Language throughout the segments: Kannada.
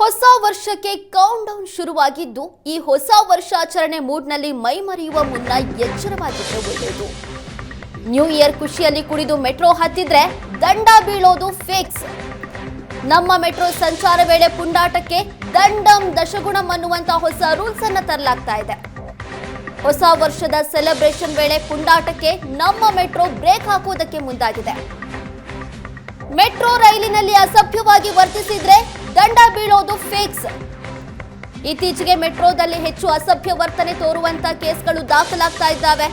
ಹೊಸ ವರ್ಷಕ್ಕೆ ಕೌಂಟ್ ಡೌನ್ ಶುರುವಾಗಿದ್ದು ಈ ಹೊಸ ವರ್ಷಾಚರಣೆ ಮೂಡ್ನಲ್ಲಿ ಮೈಮರೆಯುವ ಮುನ್ನ ಎಚ್ಚರವಾಗಿದ್ದು ಒಳ್ಳೆಯದು. ನ್ಯೂ ಇಯರ್ ಖುಷಿಯಲ್ಲಿ ಕುಡಿದು ಮೆಟ್ರೋ ಹತ್ತಿದ್ರೆ ದಂಡ ಬೀಳೋದು ಫಿಕ್ಸ್. ನಮ್ಮ ಮೆಟ್ರೋ ಸಂಚಾರ ವೇಳೆ ಪುಂಡಾಟಕ್ಕೆ ದಂಡಂ ದಶಗುಣಂ ಅನ್ನುವಂತ ಹೊಸ ರೂಲ್ಸ್ ಅನ್ನ ತರಲಾಗ್ತಾ ಇದೆ. ಹೊಸ ವರ್ಷದ ಸೆಲೆಬ್ರೇಷನ್ ವೇಳೆ ಪುಂಡಾಟಕ್ಕೆ ನಮ್ಮ ಮೆಟ್ರೋ ಬ್ರೇಕ್ ಹಾಕುವುದಕ್ಕೆ ಮುಂದಾಗಿದೆ. ಮೆಟ್ರೋ ರೈಲಿನಲ್ಲಿ ಅಸಭ್ಯವಾಗಿ ವರ್ತಿಸಿದ್ರೆ ದಂಡ ಬೀಳೋದು ಫಿಕ್ಸ್. ಇತ್ತೀಚೆಗೆ ಮೆಟ್ರೋದಲ್ಲಿ ಹೆಚ್ಚು ಅಸಭ್ಯ ವರ್ತನೆ ತೋರುವಂತ ಕೇಸ್ಗಳು ದಾಖಲಾಗ್ತಾ ಇದ್ದಾವೆ.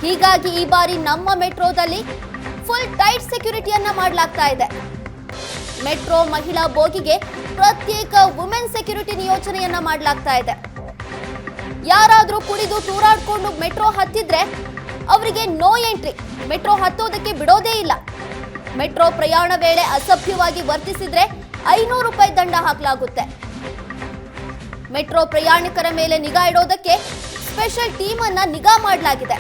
ಹೀಗಾಗಿ ಈ ಬಾರಿ ನಮ್ಮ ಮೆಟ್ರೋದಲ್ಲಿ ಫುಲ್ ಟೈಟ್ ಸೆಕ್ಯೂರಿಟಿಯನ್ನ ಮಾಡಲಾಗ್ತಾ ಇದೆ. ಮೆಟ್ರೋ ಮಹಿಳಾ ಬೋಗಿಗೆ ಪ್ರತ್ಯೇಕ ವುಮೆನ್ ಸೆಕ್ಯೂರಿಟಿ ನಿಯೋಜನೆಯನ್ನ ಮಾಡಲಾಗ್ತಾ ಇದೆ. ಯಾರಾದ್ರೂ ಕುಡಿದು ತೂರಾಡ್ಕೊಂಡು ಮೆಟ್ರೋ ಹತ್ತಿದ್ರೆ ಅವರಿಗೆ ನೋ ಎಂಟ್ರಿ, ಮೆಟ್ರೋ ಹತ್ತೋದಕ್ಕೆ ಬಿಡೋದೇ ಇಲ್ಲ. ಮೆಟ್ರೋ ಪ್ರಯಾಣ ವೇಳೆ ಅಸಭ್ಯವಾಗಿ ವರ್ತಿಸಿದ್ರೆ 500 ರೂಪಾಯಿ ದಂಡ ಹಾಕಲಾಗುತ್ತೆ. ಮೆಟ್ರೋ ಪ್ರಯಾಣಿಕರ ಮೇಲೆ ನಿಗಾ ಇಡೋದಕ್ಕೆ ಸ್ಪೆಷಲ್ ಟೀಮ್ ಅನ್ನ ನಿಗಾ ಮಾಡಲಾಗಿದೆ.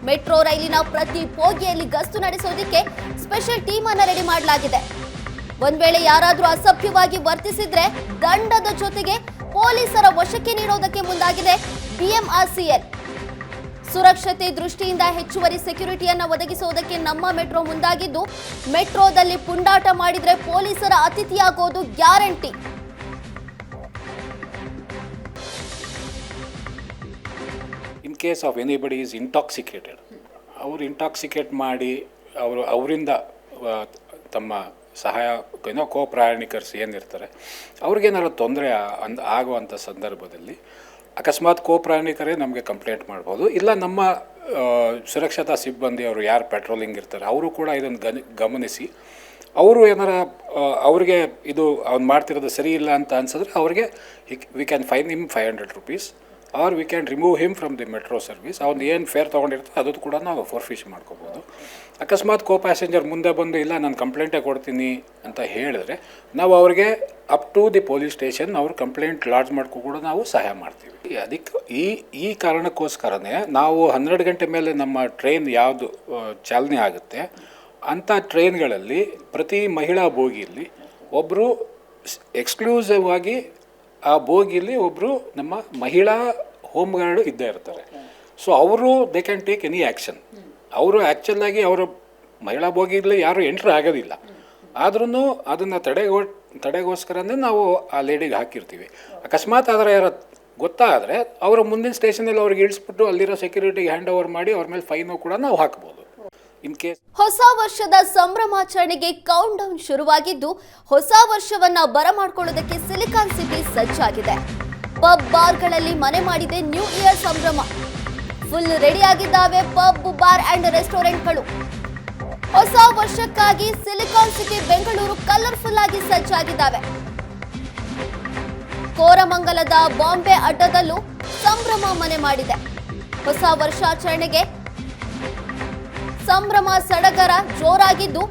ಮೆಟ್ರೋ ರೈಲಿನ ಪ್ರತಿ ಬೋಗಿಯಲ್ಲಿ ಗಸ್ತು ನಡೆಸೋದಕ್ಕೆ ಸ್ಪೆಷಲ್ ಟೀಮ್ ಅನ್ನ ರೆಡಿ ಮಾಡಲಾಗಿದೆ. ಒಂದ್ ವೇಳೆ ಯಾರಾದ್ರೂ ಅಸಭ್ಯವಾಗಿ ವರ್ತಿಸಿದ್ರೆ ದಂಡದ ಜೊತೆಗೆ ಪೊಲೀಸರ ವಶಕ್ಕೆ ನೀಡೋದಕ್ಕೆ ಮುಂದಾಗಿದೆ BMRCL. ಸುರಕ್ಷತೆ ದೃಷ್ಟಿಯಿಂದ ಹೆಚ್ಚುವರಿ ಸೆಕ್ಯೂರಿಟಿಯನ್ನ ಒದಗಿಸುವುದಕ್ಕೆ ನಮ್ಮ ಮೆಟ್ರೋ ಮುಂದಾಗಿದ್ದು, ಮೆಟ್ರೋದಲ್ಲಿ ಪುಂಡಾಟ ಮಾಡಿದ್ರೆ ಪೊಲೀಸರ ಅತಿಥಿಯಾಗೋದು guarantee. In case of anybody is intoxicated, ಅವರು ಇಂಟಾಕ್ಸಿಕೇಟ್ ಮಾಡಿ ಅವರಿಂದ ತಮ್ಮ ಸಹಾಯ ಕೋ ಪ್ರಯಾಣಿಕರು ಏನಿರ್ತಾರೆ ಅವ್ರಿಗೇನಾದ್ರು ತೊಂದರೆ ಆಗುವಂಥ ಸಂದರ್ಭದಲ್ಲಿ ಅಕಸ್ಮಾತ್ ಕೋ ಪ್ರಯಾಣಿಕರೇ ನಮಗೆ ಕಂಪ್ಲೇಂಟ್ ಮಾಡ್ಬೋದು. ಇಲ್ಲ ನಮ್ಮ ಸುರಕ್ಷತಾ ಸಿಬ್ಬಂದಿ ಅವರು ಯಾರು ಪೆಟ್ರೋಲಿಂಗ್ ಇರ್ತಾರೆ ಅವರು ಕೂಡ ಇದನ್ನು ಗಮನಿಸಿ ಅವರು ಏನಾರ ಅವ್ರಿಗೆ ಇದು ಅವ್ನು ಮಾಡ್ತಿರೋದು ಸರಿ ಇಲ್ಲ ಅಂತ ಅನ್ಸಿದ್ರೆ ಅವ್ರಿಗೆ we can fine him 500 rupees or we can remove him from the metro service. ಅವ್ನು ಏನು ಫೇರ್ ತೊಗೊಂಡಿರ್ತಾರೆ ಅದು ಕೂಡ ನಾವು ಫೋರ್ಫಿಶ್ ಮಾಡ್ಕೋಬೋದು. ಅಕಸ್ಮಾತ್ ಕೋ ಪ್ಯಾಸೆಂಜರ್ ಮುಂದೆ ಬಂದು ಇಲ್ಲ ನಾನು ಕಂಪ್ಲೇಂಟೇ ಕೊಡ್ತೀನಿ ಅಂತ ಹೇಳಿದ್ರೆ ನಾವು ಅವ್ರಿಗೆ up to the police station ಅವ್ರು ಕಂಪ್ಲೇಂಟ್ ಲಾಡ್ಜ್ ಮಾಡ್ಕೊ ಕೂಡ ನಾವು ಸಹಾಯ ಮಾಡ್ತೀವಿ. ಅದಕ್ಕೆ ಈ ಕಾರಣಕ್ಕೋಸ್ಕರನೇ ನಾವು 12 ಗಂಟೆ ಮೇಲೆ ನಮ್ಮ ಟ್ರೈನ್ ಯಾವುದು ಚಾಲನೆ ಆಗುತ್ತೆ ಅಂಥ ಟ್ರೈನ್ಗಳಲ್ಲಿ ಪ್ರತಿ ಮಹಿಳಾ ಬೋಗಿಯಲ್ಲಿ ಒಬ್ಬರು ಎಕ್ಸ್ಕ್ಲೂಸಿವ್ ಆಗಿ ಆ ಬೋಗಿಯಲ್ಲಿ ಒಬ್ಬರು ನಮ್ಮ ಮಹಿಳಾ ಹೋಮ್ ಗಾರ್ಡು ಇದ್ದೇ ಇರ್ತಾರೆ. ಸೊ ಅವರು they can take any action. ಅವರು ಆ್ಯಕ್ಚುಲಾಗಿ ಅವರು ಮಹಿಳಾ ಬೋಗಿಯಲ್ಲಿ ಯಾರೂ ಎಂಟ್ರ್ ಆಗೋದಿಲ್ಲ, ಆದ್ರೂ ಅದನ್ನು ತಡೆಗೋಸ್ಕರನೇ ನಾವು ಆ ಲೇಡಿಗೆ ಹಾಕಿರ್ತೀವಿ. ಅಕಸ್ಮಾತ್ ಅದರ ಯಾರು ಗೊತ್ತಾದರೆ ಅವರ ಮುಂದಿನ ಸ್ಟೇಷನಲ್ಲಿ ಅವ್ರಿಗೆ ಇಳಿಸ್ಬಿಟ್ಟು ಅಲ್ಲಿರೋ ಸೆಕ್ಯೂರಿಟಿಗೆ ಹ್ಯಾಂಡ್ ಓವರ್ ಮಾಡಿ ಅವ್ರ ಮೇಲೆ ಫೈನು ಕೂಡ ನಾವು ಹಾಕ್ಬೋದು. ಇನ್ ಕೇಸ್ ಹೊಸ ವರ್ಷದ ಸಂಭ್ರಮಾಚರಣೆಗೆ ಕೌಂಟ್ ಡೌನ್ ಶುರುವಾಗಿದ್ದು, ಹೊಸ ವರ್ಷವನ್ನ ಬರಮಾಡ್ಕೊಳ್ಳೋದಕ್ಕೆ ಸಿಲಿಕಾನ್ ಸಿಟಿ ಸಜ್ಜಾಗಿದೆ. ಪಬ್ ಬಾರ್ಗಳಲ್ಲಿ ಮನೆ ಮಾಡಿದೆ ನ್ಯೂ ಇಯರ್ ಸಂಭ್ರಮ. ಫುಲ್ ರೆಡಿ ಆಗಿದ್ದಾವೆ ಪಬ್, ಬಾರ್ ಅಂಡ್ ರೆಸ್ಟೋರೆಂಟ್ಗಳು. ಹೊಸ ವರ್ಷಕ್ಕಾಗಿ ಸಿಲಿಕಾನ್ ಸಿಟಿ ಬೆಂಗಳೂರು ಕಲರ್ಫುಲ್ ಆಗಿ ಸಜ್ಜಾಗಿದ್ದಾವೆ. ಕೋರಮಂಗಲದ ಬಾಂಬೆ ಅಡ್ಡದಲ್ಲೂ ಸಂಭ್ರಮ ಮನೆ ಮಾಡಿದೆ. ಹೊಸ ವರ್ಷಾಚರಣೆಗೆ ಸಂಭ್ರಮ ಸಡಗರ ಜೋರಾಗಿದ್ದು,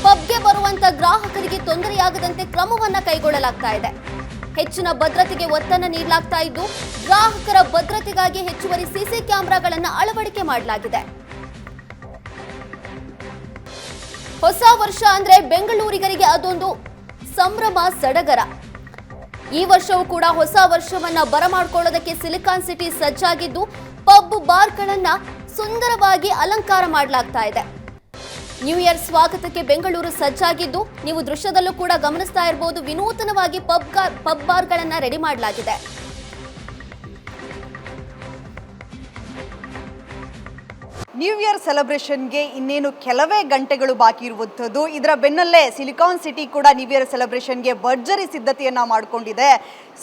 ಪಬ್ಗೆ ಬರುವಂತ ಗ್ರಾಹಕರಿಗೆ ತೊಂದರೆಯಾಗದಂತೆ ಕ್ರಮವನ್ನ ಕೈಗೊಳ್ಳಲಾಗ್ತಾ ಇದೆ. ಹೆಚ್ಚಿನ ಭದ್ರತೆಗೆ ಒತ್ತನ್ನು ನೀಡಲಾಗ್ತಾ ಇದ್ದು, ಗ್ರಾಹಕರ ಭದ್ರತೆಗಾಗಿ ಹೆಚ್ಚುವರಿ ಸಿಸಿ ಕ್ಯಾಮೆರಾಗಳನ್ನು ಅಳವಡಿಕೆ ಮಾಡಲಾಗಿದೆ. ಹೊಸ ವರ್ಷ ಅಂದ್ರೆ ಬೆಂಗಳೂರಿಗರಿಗೆ ಅದೊಂದು ಸಂಭ್ರಮ ಸಡಗರ. ಈ ವರ್ಷವೂ ಕೂಡ ಹೊಸ ವರ್ಷವನ್ನ ಬರಮಾಡ್ಕೊಳ್ಳೋದಕ್ಕೆ ಸಿಲಿಕಾನ್ ಸಿಟಿ ಸಜ್ಜಾಗಿದ್ದು, ಪಬ್ ಬಾರ್ಗಳನ್ನ ಸುಂದರವಾಗಿ ಅಲಂಕಾರ ಮಾಡಲಾಗ್ತಾ ಇದೆ. ನ್ಯೂ ಇಯರ್ ಸ್ವಾಗತಕ್ಕೆ ಬೆಂಗಳೂರು ಸಜ್ಜಾಗಿದ್ದು, ನೀವು ದೃಶ್ಯದಲ್ಲೂ ಕೂಡ ಗಮನಿಸ್ತಾ ಇರಬಹುದು, ವಿನೂತನವಾಗಿ ಪಬ್ ಬಾರ್ಗಳನ್ನ ರೆಡಿ ಮಾಡಲಾಗಿದೆ. ನ್ಯೂ ಇಯರ್ ಸೆಲೆಬ್ರೇಷನ್ಗೆ ಇನ್ನೇನು ಕೆಲವೇ ಗಂಟೆಗಳು ಬಾಕಿ ಇರುವಂಥದ್ದು. ಇದರ ಬೆನ್ನಲ್ಲೇ ಸಿಲಿಕಾನ್ ಸಿಟಿ ಕೂಡ ನ್ಯೂ ಇಯರ್ ಸೆಲೆಬ್ರೇಷನ್ಗೆ ಭರ್ಜರಿ ಸಿದ್ಧತೆಯನ್ನು ಮಾಡಿಕೊಂಡಿದೆ.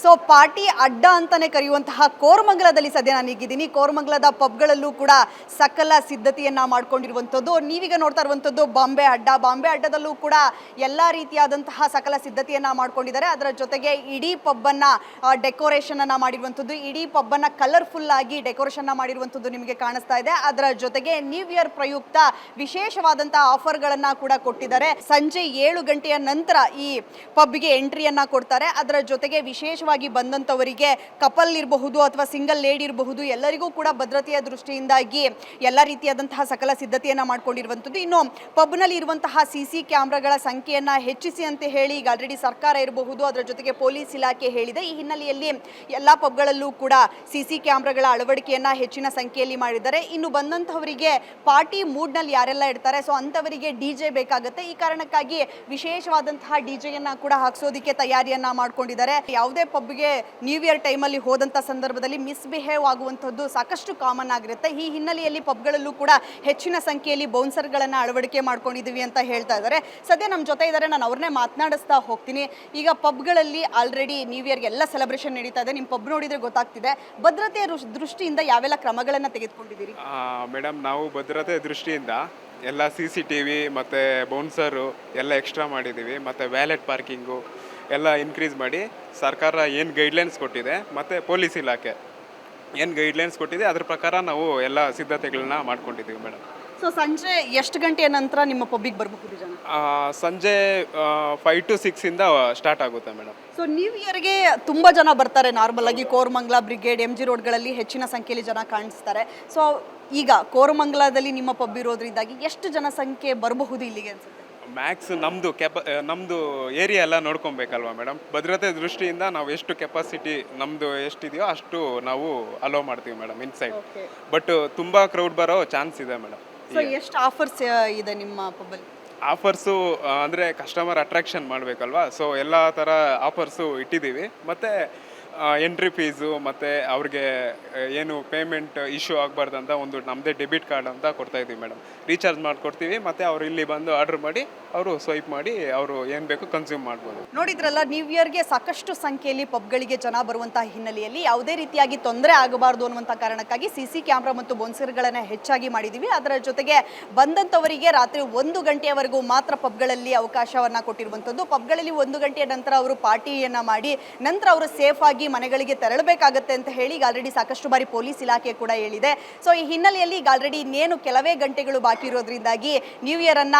ಸೊ ಪಾರ್ಟಿ ಅಡ್ಡ ಅಂತಲೇ ಕರೆಯುವಂತಹ ಕೋರಮಂಗಲದಲ್ಲಿ ಸದ್ಯ ನಾನೀಗಿದ್ದೀನಿ. ಕೋರಮಂಗಲದ ಪಬ್ಗಳಲ್ಲೂ ಕೂಡ ಸಕಲ ಸಿದ್ಧತೆಯನ್ನು ಮಾಡ್ಕೊಂಡಿರುವಂಥದ್ದು. ನೀವೀಗ ನೋಡ್ತಾ ಇರುವಂಥದ್ದು ಬಾಂಬೆ ಅಡ್ಡದಲ್ಲೂ ಕೂಡ ಎಲ್ಲ ರೀತಿಯಾದಂತಹ ಸಕಲ ಸಿದ್ಧತೆಯನ್ನು ಮಾಡ್ಕೊಂಡಿದ್ದಾರೆ. ಅದರ ಜೊತೆಗೆ ಇಡೀ ಪಬ್ಬನ್ನು ಡೆಕೋರೇಷನನ್ನು ಮಾಡಿರುವಂಥದ್ದು, ಇಡೀ ಪಬ್ಬನ್ನು ಕಲರ್ಫುಲ್ ಆಗಿ ಡೆಕೋರೇಷನ್ನ ಮಾಡಿರುವಂಥದ್ದು ನಿಮಗೆ ಕಾಣಿಸ್ತಾ ಇದೆ. ಅದರ ಜೊತೆಗೆ ಜೊತೆಗೆ ನ್ಯೂ ಇಯರ್ ಪ್ರಯುಕ್ತ ವಿಶೇಷವಾದಂತಹ ಆಫರ್ಗಳನ್ನ ಕೂಡ ಕೊಟ್ಟಿದ್ದಾರೆ. ಸಂಜೆ 7 ಗಂಟೆಯ ನಂತರ ಈ ಪಬ್ಗೆ ಎಂಟ್ರಿಯನ್ನ ಕೊಡ್ತಾರೆ. ಅದರ ಜೊತೆಗೆ ವಿಶೇಷವಾಗಿ ಬಂದಂಥವರಿಗೆ ಕಪಲ್ ಇರಬಹುದು ಅಥವಾ ಸಿಂಗಲ್ ಲೇಡಿ ಇರಬಹುದು, ಎಲ್ಲರಿಗೂ ಕೂಡ ಭದ್ರತೆಯ ದೃಷ್ಟಿಯಿಂದಾಗಿ ಎಲ್ಲ ರೀತಿಯಾದಂತಹ ಸಕಲ ಸಿದ್ಧತೆಯನ್ನ ಮಾಡ್ಕೊಂಡಿರುವಂಥದ್ದು. ಇನ್ನು ಪಬ್ನಲ್ಲಿ ಇರುವಂತಹ CC ಕ್ಯಾಮ್ರಾಗಳ ಸಂಖ್ಯೆಯನ್ನ ಹೆಚ್ಚಿಸಿ ಅಂತ ಹೇಳಿ ಈಗ ಆಲ್ರೆಡಿ ಸರ್ಕಾರ ಇರಬಹುದು, ಅದರ ಜೊತೆಗೆ ಪೊಲೀಸ್ ಇಲಾಖೆ ಹೇಳಿದೆ. ಈ ಹಿನ್ನೆಲೆಯಲ್ಲಿ ಎಲ್ಲ ಪಬ್ಗಳಲ್ಲೂ ಕೂಡ CC ಕ್ಯಾಮ್ರಾಗಳ ಅಳವಡಿಕೆಯನ್ನ ಹೆಚ್ಚಿನ ಸಂಖ್ಯೆಯಲ್ಲಿ ಮಾಡಿದ್ದಾರೆ. ಇನ್ನು ಬಂದಂತಹವರಿಗೆ ಪಾರ್ಟಿ ಮೂಡ್ನಲ್ಲಿ ಯಾರೆಲ್ಲ ಇರ್ತಾರೆ, ಸೊ ಅಂಥವರಿಗೆ DJ ಬೇಕಾಗುತ್ತೆ. ಈ ಕಾರಣಕ್ಕಾಗಿ ವಿಶೇಷವಾದಂತಹ DJಯನ್ನ ಕೂಡ ಹಾಕ್ಸೋದಕ್ಕೆ ತಯಾರಿಯನ್ನ ಮಾಡ್ಕೊಂಡಿದ್ದಾರೆ. ಯಾವುದೇ ಪಬ್ಗೆ ನ್ಯೂ ಇಯರ್ ಟೈಮಲ್ಲಿ ಹೋದಂಥ ಸಂದರ್ಭದಲ್ಲಿ ಮಿಸ್ಬಿಹೇವ್ ಆಗುವಂಥದ್ದು ಸಾಕಷ್ಟು ಕಾಮನ್ ಆಗಿರುತ್ತೆ. ಈ ಹಿನ್ನೆಲೆಯಲ್ಲಿ ಪಬ್ಗಳಲ್ಲೂ ಕೂಡ ಹೆಚ್ಚಿನ ಸಂಖ್ಯೆಯಲ್ಲಿ ಬೌನ್ಸರ್ಗಳನ್ನ ಅಳವಡಿಕೆ ಮಾಡ್ಕೊಂಡಿದ್ದೀವಿ ಅಂತ ಹೇಳ್ತಾ ಇದ್ದಾರೆ. ಸದ್ಯ ನಮ್ಮ ಜೊತೆ ಇದ್ದಾರೆ, ನಾನು ಅವ್ರನ್ನೇ ಮಾತನಾಡಿಸ್ತಾ ಹೋಗ್ತೀನಿ. ಈಗ ಪಬ್ಗಳಲ್ಲಿ ಆಲ್ರೆಡಿ ನ್ಯೂ ಇಯರ್ಗೆ ಎಲ್ಲ ಸೆಲೆಬ್ರೇಷನ್ ನಡೀತಾ ಇದೆ. ನಿಮ್ಮ ಪಬ್ ನೋಡಿದ್ರೆ ಗೊತ್ತಾಗ್ತಿದೆ. ಭದ್ರತೆಯ ದೃಷ್ಟಿಯಿಂದ ಯಾವೆಲ್ಲ ಕ್ರಮಗಳನ್ನು ತೆಗೆದುಕೊಂಡಿದ್ದೀರಿ? ಮೇಡಮ್, ನಾವು ಭದ್ರತೆ ದೃಷ್ಟಿಯಿಂದ ಎಲ್ಲ CCTV ಮತ್ತು ಬೌನ್ಸರು ಎಲ್ಲ ಎಕ್ಸ್ಟ್ರಾ ಮಾಡಿದ್ದೀವಿ. ಮತ್ತು ವ್ಯಾಲೆಟ್ ಪಾರ್ಕಿಂಗು ಎಲ್ಲ ಇನ್ಕ್ರೀಸ್ ಮಾಡಿ ಸರ್ಕಾರ ಏನು ಗೈಡ್ಲೈನ್ಸ್ ಕೊಟ್ಟಿದೆ ಮತ್ತು ಪೊಲೀಸ್ ಇಲಾಖೆ ಏನು ಗೈಡ್ಲೈನ್ಸ್ ಕೊಟ್ಟಿದೆ ಅದ್ರ ಪ್ರಕಾರ ನಾವು ಎಲ್ಲ ಸಿದ್ಧತೆಗಳನ್ನ ಮಾಡ್ಕೊಂಡಿದ್ದೀವಿ ಮೇಡಮ್. ಸೊ ಸಂಜೆ ಎಷ್ಟು ಗಂಟೆಯ ನಂತರ ನಿಮ್ಮ ಪಬ್ಬಿಗೆ ಬರಬಹುದು ಜನ? ಸಂಜೆ 5 to 6 ಇಂದ ಸ್ಟಾರ್ಟ್ ಆಗುತ್ತೆ ಮೇಡಮ್. ಸೊ ನ್ಯೂ ಇಯರ್ಗೆ ತುಂಬ ಜನ ಬರ್ತಾರೆ. ನಾರ್ಮಲ್ ಆಗಿ ಕೋರಮಂಗಲ, ಬ್ರಿಗೇಡ್, MG ರೋಡ್ಗಳಲ್ಲಿ ಹೆಚ್ಚಿನ ಸಂಖ್ಯೆಯಲ್ಲಿ ಜನ ಕಾಣಿಸ್ತಾರೆ. ಸೊ ಈಗ ಕೋರಮಂಗಲದಲ್ಲಿ ನಿಮ್ಮ ಪಬ್ ಇರೋದ್ರಿಂದಾಗಿ ಎಷ್ಟು ಜನಸಂಖ್ಯೆ ಬರಬಹುದು ಇಲ್ಲಿಗೆ ಅನ್ಸುತ್ತೆ? ಮ್ಯಾಕ್ಸ್ ನಮ್ಮದು ಏರಿಯಾ ಎಲ್ಲ ನೋಡ್ಕೊಬೇಕಲ್ವಾ ಮೇಡಮ್. ಭದ್ರತೆ ದೃಷ್ಟಿಯಿಂದ ನಾವು ಎಷ್ಟು ಕೆಪಾಸಿಟಿ ನಮ್ಮದು ಎಷ್ಟಿದೆಯೋ ಅಷ್ಟು ನಾವು ಅಲೋ ಮಾಡ್ತೀವಿ ಮೇಡಮ್ ಇನ್ಸೈಡ್. ಬಟ್ ತುಂಬ ಕ್ರೌಡ್ ಬರೋ ಚಾನ್ಸ್ ಇದೆ ಮೇಡಮ್. ಸೊ ಎಷ್ಟು ಆಫರ್ಸ್ ಇದೆ ನಿಮ್ಮ ಪಬ್ಬಲ್ಲಿ? ಆಫರ್ಸು ಅಂದರೆ ಕಸ್ಟಮರ್ ಅಟ್ರಾಕ್ಷನ್ ಮಾಡಬೇಕಲ್ವಾ, ಸೊ ಎಲ್ಲ ಥರ ಆಫರ್ಸು ಇಟ್ಟಿದ್ದೀವಿ. ಮತ್ತು ಎಂಟ್ರಿ ಫೀಸು ಮತ್ತು ಅವ್ರಿಗೆ ಏನು ಪೇಮೆಂಟ್ ಇಶ್ಯೂ ಆಗಬಾರ್ದಂತ ಒಂದು ನಮ್ಮದೇ ಡೆಬಿಟ್ ಕಾರ್ಡ್ ಅಂತ ಕೊಡ್ತಾಯಿದ್ದೀವಿ ಮೇಡಮ್. ರೀಚಾರ್ಜ್ ಮಾಡಿಕೊಡ್ತೀವಿ ಮತ್ತು ಅವ್ರು ಇಲ್ಲಿ ಬಂದು ಆರ್ಡ್ರ್ ಮಾಡಿ ಅವರು ಸ್ವೈಪ್ ಮಾಡಿ ಅವರು ಏನು ಬೇಕು ಕನ್ಸ್ಯೂಮ್ ಮಾಡ್ಬೋದು. ನೋಡಿದ್ರಲ್ಲ, ನ್ಯೂ ಇಯರ್ಗೆ ಸಾಕಷ್ಟು ಸಂಖ್ಯೆಯಲ್ಲಿ ಪಬ್ಗಳಿಗೆ ಜನ ಬರುವಂತಹ ಹಿನ್ನೆಲೆಯಲ್ಲಿ ಯಾವುದೇ ರೀತಿಯಾಗಿ ತೊಂದರೆ ಆಗಬಾರ್ದು ಅನ್ನುವಂಥ ಕಾರಣಕ್ಕಾಗಿ CC ಕ್ಯಾಮ್ರಾ ಮತ್ತು ಬೌನ್ಸರ್ಗಳನ್ನು ಹೆಚ್ಚಾಗಿ ಮಾಡಿದ್ದೀವಿ. ಅದರ ಜೊತೆಗೆ ಬಂದಂಥವರಿಗೆ ರಾತ್ರಿ 1 ಗಂಟೆಯವರೆಗೂ ಮಾತ್ರ ಪಬ್ಗಳಲ್ಲಿ ಅವಕಾಶವನ್ನು ಕೊಟ್ಟಿರುವಂಥದ್ದು. ಪಬ್ಗಳಲ್ಲಿ 1 ಗಂಟೆಯ ನಂತರ ಅವರು ಪಾರ್ಟಿಯನ್ನು ಮಾಡಿ ನಂತರ ಅವರು ಸೇಫ್ ಆಗಿ ಮನೆಗಳಿಗೆ ತೆರಳಬೇಕಾಗತ್ತೆ ಅಂತ ಹೇಳಿ ಈಗ ಆಲ್ರೆಡಿ ಸಾಕಷ್ಟು ಬಾರಿ ಪೊಲೀಸ್ ಇಲಾಖೆ ಕೂಡ ಹೇಳಿದೆ. ಸೊ ಈ ಹಿನ್ನೆಲೆಯಲ್ಲಿ ಈಗ ಆಲ್ರೆಡಿ ಇನ್ನೇನು ಕೆಲವೇ ಗಂಟೆಗಳು ಬಾಕಿ ಇರೋದ್ರಿಂದಾಗಿ ನ್ಯೂ ಇಯರ್ ಅನ್ನ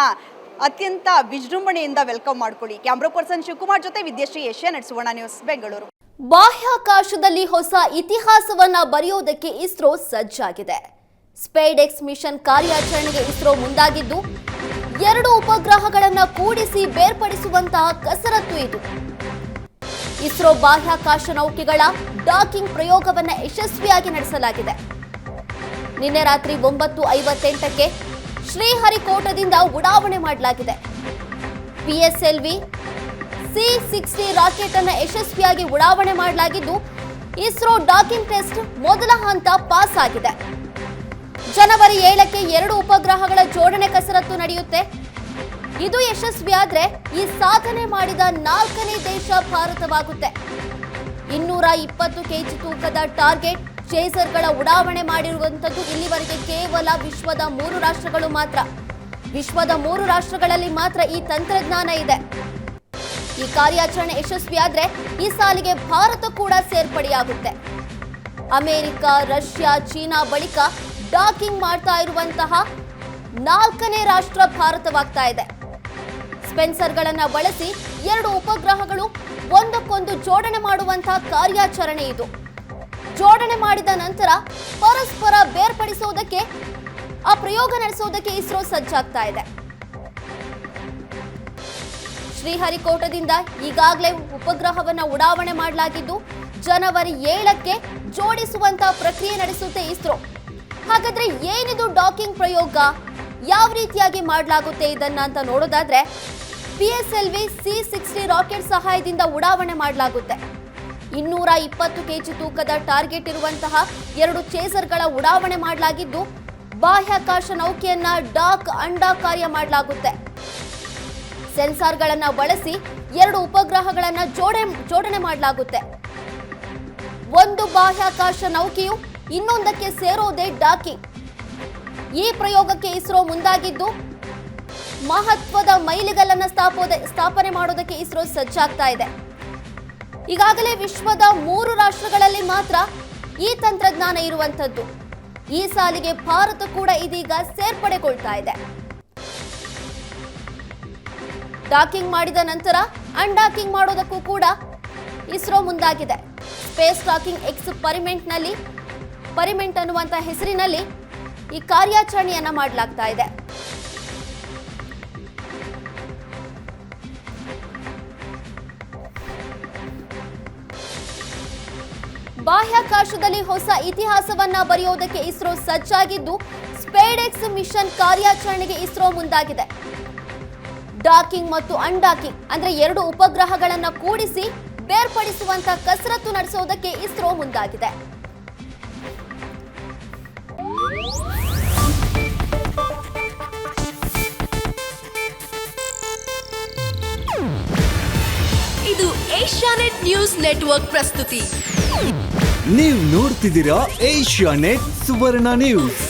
ಅತ್ಯಂತ ವಿಜೃಂಭಣೆಯಿಂದ ವೆಲ್ಕಮ್ ಮಾಡ್ಕೊಳ್ಳಿ. ಕ್ಯಾಮ್ರಾ ಪರ್ಸನ್ ಶಿವಕುಮಾರ್ ಜೊತೆ ವಿದ್ಯಾಶ್ರೀ, ಏಷ್ಯಾನೆಟ್ ಸುವರ್ಣ ನ್ಯೂಸ್, ಬೆಂಗಳೂರು. ಬಾಹ್ಯಾಕಾಶದಲ್ಲಿ ಹೊಸ ಇತಿಹಾಸವನ್ನ ಬರೆಯೋದಕ್ಕೆ ಇಸ್ರೋ ಸಜ್ಜಾಗಿದೆ. ಸ್ಪೇಡೆಕ್ಸ್ ಮಿಷನ್ ಕಾರ್ಯಾಚರಣೆಗೆ ಇಸ್ರೋ ಮುಂದಾಗಿದ್ದು 2 ಉಪಗ್ರಹಗಳನ್ನು ಕೂಡಿಸಿ ಬೇರ್ಪಡಿಸುವಂತಹ ಕಸರತ್ತು ಇದು. ಇಸ್ರೋ ಬಾಹ್ಯಾಕಾಶ ನೌಕೆಗಳ ಡಾಕಿಂಗ್ ಪ್ರಯೋಗವನ್ನು ಯಶಸ್ವಿಯಾಗಿ ನಡೆಸಲಾಗಿದೆ. ನಿನ್ನೆ ರಾತ್ರಿ 9:58ಕ್ಕೆ ಶ್ರೀಹರಿಕೋಟದಿಂದ ಉಡಾವಣೆ ಮಾಡಲಾಗಿದೆ. PSLV C-60 ರಾಕೆಟ್ ಅನ್ನು ಯಶಸ್ವಿಯಾಗಿ ಉಡಾವಣೆ ಮಾಡಲಾಗಿದ್ದು ಇಸ್ರೋ ಡಾಕಿಂಗ್ ಟೆಸ್ಟ್ ಮೊದಲ ಹಂತ ಪಾಸ್ ಆಗಿದೆ. ಜನವರಿ 7ಕ್ಕೆ 2 ಉಪಗ್ರಹಗಳ ಜೋಡಣೆ ಕಸರತ್ತು ನಡೆಯುತ್ತೆ. ಇದು ಯಶಸ್ವಿಯಾದ್ರೆ ಈ ಸಾಧನೆ ಮಾಡಿದ 4ನೇ ದೇಶ ಭಾರತವಾಗುತ್ತೆ. 220 kg ತೂಕದ ಟಾರ್ಗೆಟ್ ಚೇಸರ್ಗಳ ಉಡಾವಣೆ ಮಾಡಿರುವಂಥದ್ದು ಇಲ್ಲಿವರೆಗೆ ಕೇವಲ ವಿಶ್ವದ 3 ರಾಷ್ಟ್ರಗಳು ಮಾತ್ರ. ವಿಶ್ವದ 3 ರಾಷ್ಟ್ರಗಳಲ್ಲಿ ಮಾತ್ರ ಈ ತಂತ್ರಜ್ಞಾನ ಇದೆ. ಈ ಕಾರ್ಯಾಚರಣೆ ಯಶಸ್ವಿಯಾದ್ರೆ ಈ ಸಾಲಿಗೆ ಭಾರತ ಕೂಡ ಸೇರ್ಪಡೆಯಾಗುತ್ತೆ. ಅಮೆರಿಕ, ರಷ್ಯಾ, ಚೀನಾ ಬಳಿಕ ಡಾಕಿಂಗ್ ಮಾಡ್ತಾ ಇರುವಂತಹ 4ನೇ ರಾಷ್ಟ್ರ ಭಾರತವಾಗ್ತಾ ಇದೆ. ಸ್ಪೆನ್ಸರ್ಗಳನ್ನು ಬಳಸಿ 2 ಉಪಗ್ರಹಗಳು ಒಂದಕ್ಕೊಂದು ಜೋಡಣೆ ಮಾಡುವಂತಹ ಕಾರ್ಯಾಚರಣೆ ಇದು. ಜೋಡಣೆ ಮಾಡಿದ ನಂತರ ಪರಸ್ಪರ ಬೇರ್ಪಡಿಸೋದಕ್ಕೆ ಆ ಪ್ರಯೋಗ ನಡೆಸೋದಕ್ಕೆ ಇಸ್ರೋ ಸಜ್ಜಾಗ್ತಾ ಇದೆ. ಶ್ರೀಹರಿಕೋಟದಿಂದ ಈಗಾಗಲೇ ಉಪಗ್ರಹವನ್ನು ಉಡಾವಣೆ ಮಾಡಲಾಗಿದ್ದು ಜನವರಿ 7ಕ್ಕೆ ಜೋಡಿಸುವಂತಹ ಪ್ರಕ್ರಿಯೆ ನಡೆಸುತ್ತೆ ಇಸ್ರೋ. ಹಾಗಾದ್ರೆ ಏನಿದು ಡಾಕಿಂಗ್ ಪ್ರಯೋಗ, ಯಾವ ರೀತಿಯಾಗಿ ಮಾಡಲಾಗುತ್ತೆ ಇದನ್ನ ಅಂತ ನೋಡೋದಾದ್ರೆ PSLV C-60 ರಾಕೆಟ್ ಸಹಾಯದಿಂದ ಉಡಾವಣೆ ಮಾಡಲಾಗುತ್ತೆ. 220 kg ತೂಕದ ಟಾರ್ಗೆಟ್ ಇರುವಂತಹ 2 ಚೇಸರ್ಗಳ ಉಡಾವಣೆ ಮಾಡಲಾಗಿದ್ದು ಬಾಹ್ಯಾಕಾಶ ನೌಕೆಯನ್ನ ಅಂಡಾಕಾರ್ಯ ಮಾಡಲಾಗುತ್ತೆ. ಸೆನ್ಸಾರ್ಗಳನ್ನ ಬಳಸಿ 2 ಉಪಗ್ರಹಗಳನ್ನ ಜೋಡಣೆ ಮಾಡಲಾಗುತ್ತೆ. ಒಂದು ಬಾಹ್ಯಾಕಾಶ ನೌಕೆಯು ಇನ್ನೊಂದಕ್ಕೆ ಸೇರೋದೇ ಡಾಕಿಂಗ್. ಈ ಪ್ರಯೋಗಕ್ಕೆ ಇಸ್ರೋ ಮುಂದಾಗಿದ್ದು ಮಹತ್ವದ ಮೈಲಿಗಲ್ಲನ್ನ ಸ್ಥಾಪನೆ ಮಾಡೋದಕ್ಕೆ ಇಸ್ರೋ ಸಜ್ಜಾಗ್ತಾ ಇದೆ. ಈಗಾಗಲೇ ವಿಶ್ವದ 3 ರಾಷ್ಟ್ರಗಳಲ್ಲಿ ಮಾತ್ರ ಈ ತಂತ್ರಜ್ಞಾನ ಇರುವಂತದ್ದು. ಈ ಸಾಲಿಗೆ ಭಾರತ ಕೂಡ ಇದೀಗ ಸೇರ್ಪಡೆಗೊಳ್ತಾ ಇದೆ. ಡಾಕಿಂಗ್ ಮಾಡಿದ ನಂತರ ಅನ್ಡಾಕಿಂಗ್ ಮಾಡೋದಕ್ಕೂ ಕೂಡ ಇಸ್ರೋ ಮುಂದಾಗಿದೆ. ಸ್ಪೇಸ್ ಡಾಕಿಂಗ್ ಪರಿಮೆಂಟ್ ಅನ್ನುವಂಥ ಹೆಸರಿನಲ್ಲಿ ಈ ಕಾರ್ಯಾಚರಣೆಯನ್ನ ಮಾಡಲಾಗ್ತಾ ಇದೆ. ಬಾಹ್ಯಾಕಾಶದಲ್ಲಿ ಹೊಸ ಇತಿಹಾಸವನ್ನ ಬರೆಯೋದಕ್ಕೆ ಇಸ್ರೋ ಸಜ್ಜಾಗಿದ್ದು, ಸ್ಪೇಡೆಕ್ಸ್ ಮಿಷನ್ ಕಾರ್ಯಾಚರಣೆಗೆ ಇಸ್ರೋ ಮುಂದಾಗಿದೆ. ಡಾಕಿಂಗ್ ಮತ್ತು ಅನ್ಡಾಕಿಂಗ್ ಅಂದ್ರೆ 2 ಉಪಗ್ರಹಗಳನ್ನ ಕೂಡಿಸಿ ಬೇರ್ಪಡಿಸುವಂತ ಕಸರತ್ತು ನಡೆಸೋದಕ್ಕೆ ಇಸ್ರೋ ಮುಂದಾಗಿದೆ. ಇದು ಏಷ್ಯಾನೆಟ್ ನ್ಯೂಸ್ ನೆಟ್ವರ್ಕ್ ಪ್ರಸ್ತುತಿ. ನೀವು ನೋಡ್ತಿದ್ದೀರಾ ಏಷ್ಯಾನೆಟ್ ಸುವರ್ಣ ನ್ಯೂಸ್.